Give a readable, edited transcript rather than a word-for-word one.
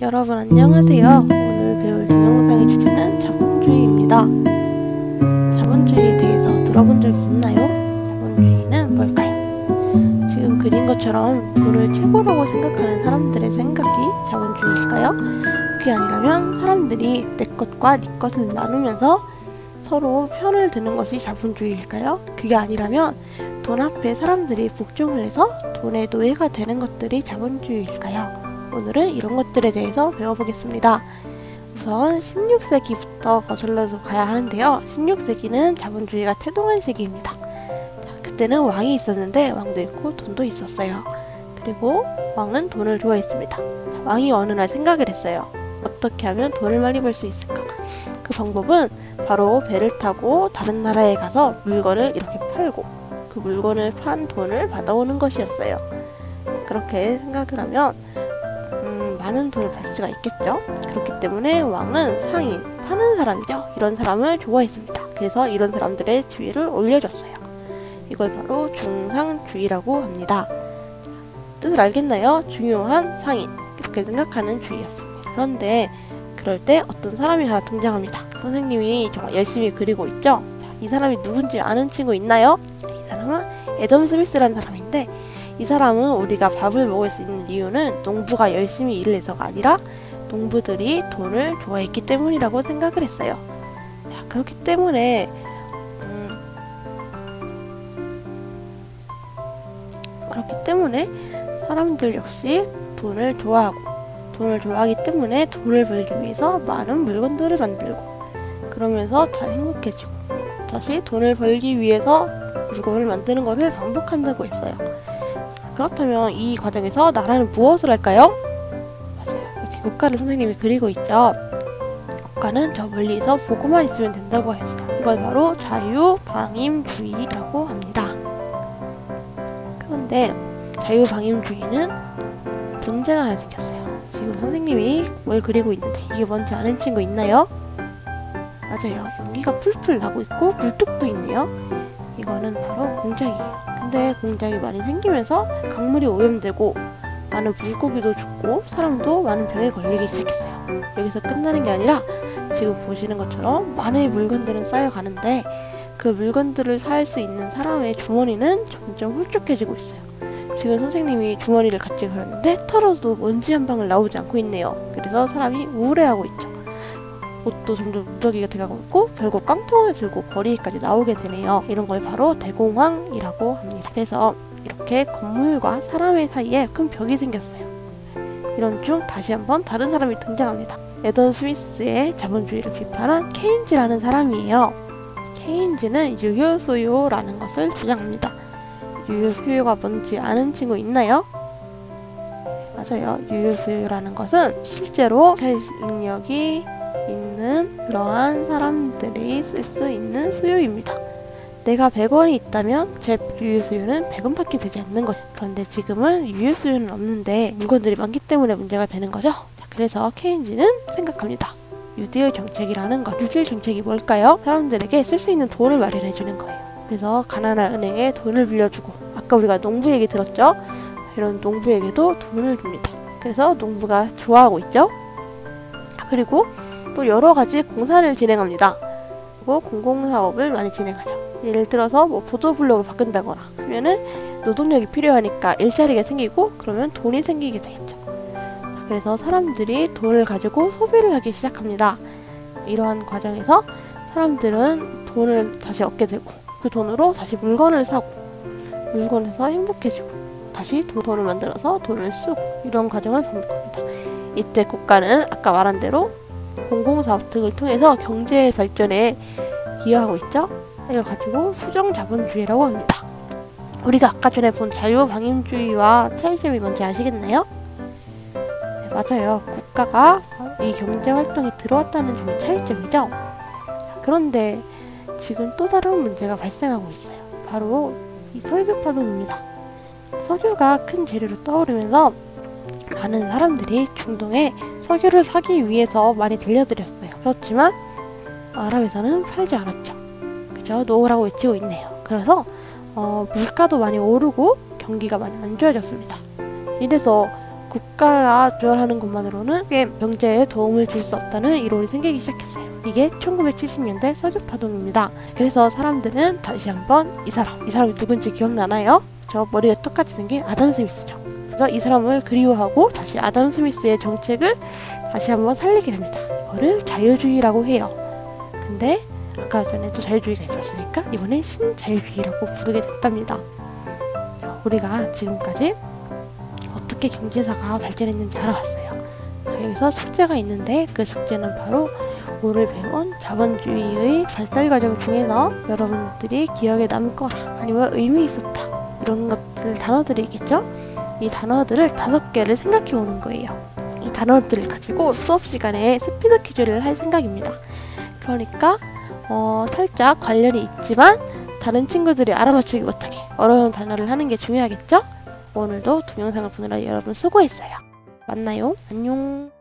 여러분 안녕하세요. 오늘 배울 동영상의 주제는 자본주의입니다. 자본주의에 대해서 들어본 적이 있나요? 자본주의는 뭘까요? 지금 그린 것처럼 돈을 최고라고 생각하는 사람들의 생각이 자본주의일까요? 그게 아니라면 사람들이 내 것과 네 것을 나누면서 서로 편을 드는 것이 자본주의일까요? 그게 아니라면 돈 앞에 사람들이 복종을 해서 돈의 노예가 되는 것들이 자본주의일까요? 오늘은 이런 것들에 대해서 배워보겠습니다. 우선 16세기부터 거슬러서 가야 하는데요. 16세기는 자본주의가 태동한 시기입니다. 그때는 왕이 있었는데 왕도 있고 돈도 있었어요. 그리고 왕은 돈을 좋아했습니다. 왕이 어느 날 생각을 했어요. 어떻게 하면 돈을 많이 벌 수 있을까? 그 방법은 바로 배를 타고 다른 나라에 가서 물건을 이렇게 팔고 그 물건을 판 돈을 받아오는 것이었어요. 그렇게 생각을 하면 많은 돈을 벌 수가 있겠죠. 그렇기 때문에 왕은 상인, 파는 사람이죠. 이런 사람을 좋아했습니다. 그래서 이런 사람들의 지위를 올려줬어요. 이걸 바로 중상주의라고 합니다. 뜻을 알겠나요? 중요한 상인, 이렇게 생각하는 주의였습니다. 그런데 그럴 때 어떤 사람이 하나 등장합니다. 선생님이 정말 열심히 그리고 있죠. 이 사람이 누군지 아는 친구 있나요? 이 사람은 애덤 스미스라는 사람인데, 이 사람은 우리가 밥을 먹을 수 있는 이유는 농부가 열심히 일을 해서가 아니라 농부들이 돈을 좋아했기 때문이라고 생각을 했어요. 자, 그렇기 때문에 사람들 역시 돈을 좋아하기 때문에 돈을 벌기 위해서 많은 물건들을 만들고, 그러면서 다 행복해지고 다시 돈을 벌기 위해서 물건을 만드는 것을 반복한다고 했어요. 그렇다면 이 과정에서 나라는 무엇을 할까요? 맞아요. 이렇게 국가를 선생님이 그리고 있죠. 국가는 저 멀리서 보고만 있으면 된다고 했어요. 이걸 바로 자유방임주의라고 합니다. 그런데 자유방임주의는 문제가 하나 생겼어요. 지금 선생님이 뭘 그리고 있는데 이게 뭔지 아는 친구 있나요? 맞아요. 연기가 풀풀 나고 있고 물뚝도 있네요. 이거는 바로 공장이에요. 근데 공장이 많이 생기면서 강물이 오염되고 많은 물고기도 죽고 사람도 많은 병에 걸리기 시작했어요. 여기서 끝나는 게 아니라 지금 보시는 것처럼 많은 물건들은 쌓여가는데 그 물건들을 살 수 있는 사람의 주머니는 점점 홀쭉해지고 있어요. 지금 선생님이 주머니를 같이 그렸는데 털어도 먼지 한 방울 나오지 않고 있네요. 그래서 사람이 우울해하고 있죠. 옷도 점점 무더기가 돼가고 있고 결국 깡통을 들고 거리까지 나오게 되네요. 이런 걸 바로 대공황이라고 합니다. 그래서 이렇게 건물과 사람의 사이에 큰 벽이 생겼어요. 이런 중 다시 한번 다른 사람이 등장합니다. 애덤 스미스의 자본주의를 비판한 케인즈라는 사람이에요. 케인즈는 유효수요라는 것을 주장합니다. 유효수요가 뭔지 아는 친구 있나요? 맞아요. 유효수요라는 것은 실제로 능력이 있는 그러한 사람들이 쓸 수 있는 수요입니다. 내가 100원이 있다면 제 유효수요는 100원밖에 되지 않는 거죠. 그런데 지금은 유효수요는 없는데 물건들이 많기 때문에 문제가 되는 거죠. 자, 그래서 케인즈는 생각합니다. 뉴딜 정책이라는 것. 뉴딜 정책이 뭘까요? 사람들에게 쓸 수 있는 돈을 마련해 주는 거예요. 그래서 가난한 은행에 돈을 빌려주고, 아까 우리가 농부 얘기 들었죠? 이런 농부에게도 돈을 줍니다. 그래서 농부가 좋아하고 있죠. 그리고 또 여러가지 공사를 진행합니다. 그리고 공공사업을 많이 진행하죠. 예를 들어서 뭐 보도블록을 바꾼다거나 하면은 노동력이 필요하니까 일자리가 생기고 그러면 돈이 생기게 되겠죠. 그래서 사람들이 돈을 가지고 소비를 하기 시작합니다. 이러한 과정에서 사람들은 돈을 다시 얻게 되고 그 돈으로 다시 물건을 사고 물건에서 행복해지고 다시 돈을 만들어서 돈을 쓰고 이런 과정을 반복합니다. 이때 국가는 아까 말한 대로 공공사업 등을 통해서 경제 발전에 기여하고 있죠. 이걸 가지고 수정자본주의라고 합니다. 우리가 아까 전에 본 자유방임주의와 차이점이 뭔지 아시겠나요? 네, 맞아요. 국가가 이 경제활동에 들어왔다는 점이 차이점이죠. 그런데 지금 또 다른 문제가 발생하고 있어요. 바로 이 석유파동입니다. 석유가 큰 재료로 떠오르면서 많은 사람들이 중동에 석유를 사기 위해서 많이 들려드렸어요. 그렇지만 아랍에서는 팔지 않았죠. 그죠? 놓으라고 외치고 있네요. 그래서 물가도 많이 오르고 경기가 많이 안 좋아졌습니다. 이래서 국가가 조절하는 것만으로는 경제에 도움을 줄 수 없다는 이론이 생기기 시작했어요. 이게 1970년대 석유파동입니다. 그래서 사람들은 다시 한번 이 사람이 누군지 기억나나요? 저 머리가 똑같이 생긴 아담 스미스죠. 그래서 이 사람을 그리워하고 다시 아담 스미스의 정책을 다시 한번 살리게 됩니다. 이거를 자유주의라고 해요. 근데 아까 전에도 자유주의가 있었으니까 이번엔 신자유주의라고 부르게 됐답니다. 우리가 지금까지 어떻게 경제사가 발전했는지 알아봤어요. 여기서 숙제가 있는데 그 숙제는 바로 오늘 배운 자본주의의 발달 과정 중에서 여러분들이 기억에 남을 거라 아니면 의미 있었다 이런 것들 단어들이 있겠죠? 이 단어들을 5개를 생각해 오는 거예요. 이 단어들을 가지고 수업 시간에 스피드 퀴즈를 할 생각입니다. 그러니까 살짝 관련이 있지만 다른 친구들이 알아맞추기 못하게 어려운 단어를 하는 게 중요하겠죠? 오늘도 동영상을 보느라 여러분 수고했어요. 만나요. 안녕.